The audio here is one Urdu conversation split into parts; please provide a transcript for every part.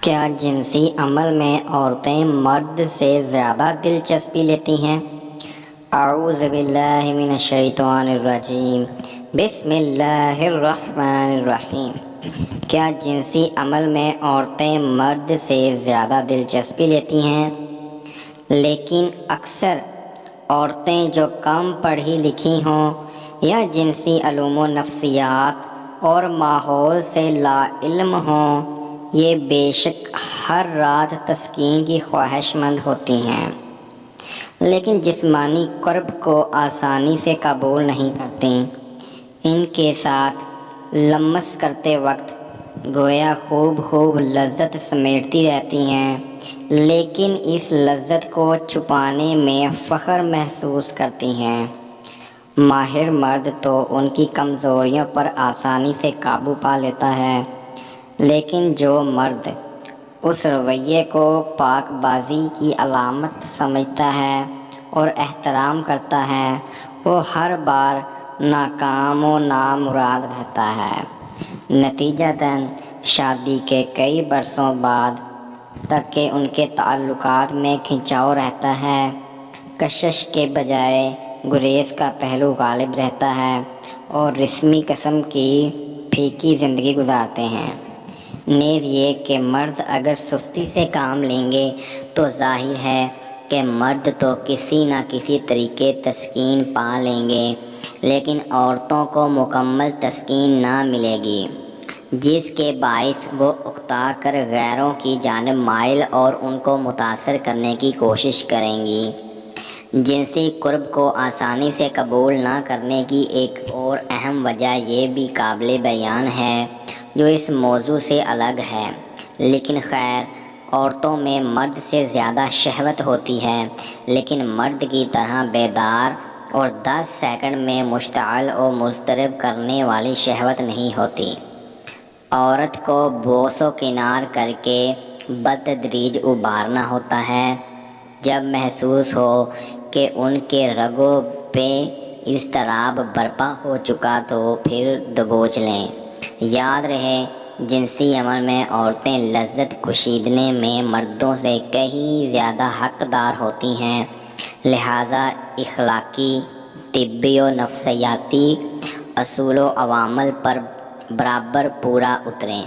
کیا جنسی عمل میں عورتیں مرد سے زیادہ دلچسپی لیتی ہیں؟ اعوذ باللہ من الشیطان الرجیم، بسم اللہ الرحمن الرحیم۔ کیا جنسی عمل میں عورتیں مرد سے زیادہ دلچسپی لیتی ہیں؟ لیکن اکثر عورتیں جو کم پڑھی لکھی ہوں یا جنسی علوم و نفسیات اور ماحول سے لا علم ہوں، یہ بے شک ہر رات تسکین کی خواہش مند ہوتی ہیں، لیکن جسمانی قرب کو آسانی سے قبول نہیں کرتی۔ ان کے ساتھ لمس کرتے وقت گویا خوب لذت سمیٹتی رہتی ہیں، لیکن اس لذت کو چھپانے میں فخر محسوس کرتی ہیں۔ ماہر مرد تو ان کی کمزوریوں پر آسانی سے قابو پا لیتا ہے، لیکن جو مرد اس رویے کو پاک بازی کی علامت سمجھتا ہے اور احترام کرتا ہے، وہ ہر بار ناکام و نامراد رہتا ہے۔ نتیجتاً شادی کے کئی برسوں بعد تک کہ ان کے تعلقات میں کھنچاؤ رہتا ہے، کشش کے بجائے گریز کا پہلو غالب رہتا ہے اور رسمی قسم کی پھیکی زندگی گزارتے ہیں۔ نیز یہ کہ مرد اگر سستی سے کام لیں گے تو ظاہر ہے کہ مرد تو کسی نہ کسی طریقے تسکین پا لیں گے، لیکن عورتوں کو مکمل تسکین نہ ملے گی، جس کے باعث وہ اکتا کر غیروں کی جانب مائل اور ان کو متاثر کرنے کی کوشش کریں گی۔ جنسی قرب کو آسانی سے قبول نہ کرنے کی ایک اور اہم وجہ یہ بھی قابل بیان ہے، جو اس موضوع سے الگ ہے، لیکن خیر، عورتوں میں مرد سے زیادہ شہوت ہوتی ہے، لیکن مرد کی طرح بیدار اور 10 سیکنڈ میں مشتعل و مضطرب کرنے والی شہوت نہیں ہوتی۔ عورت کو بوس و کنار کر کے بتدریج ابھارنا ہوتا ہے۔ جب محسوس ہو کہ ان کے رگوں پہ اضطراب برپا ہو چکا تو پھر دبوچ لیں۔ یاد رہے، جنسی عمل میں عورتیں لذت کشیدنے میں مردوں سے کہیں زیادہ حقدار ہوتی ہیں، لہٰذا اخلاقی، طبی و نفسیاتی اصول و عوامل پر برابر پورا اتریں۔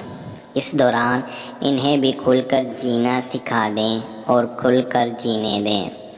اس دوران انہیں بھی کھل کر جینا سکھا دیں اور کھل کر جینے دیں۔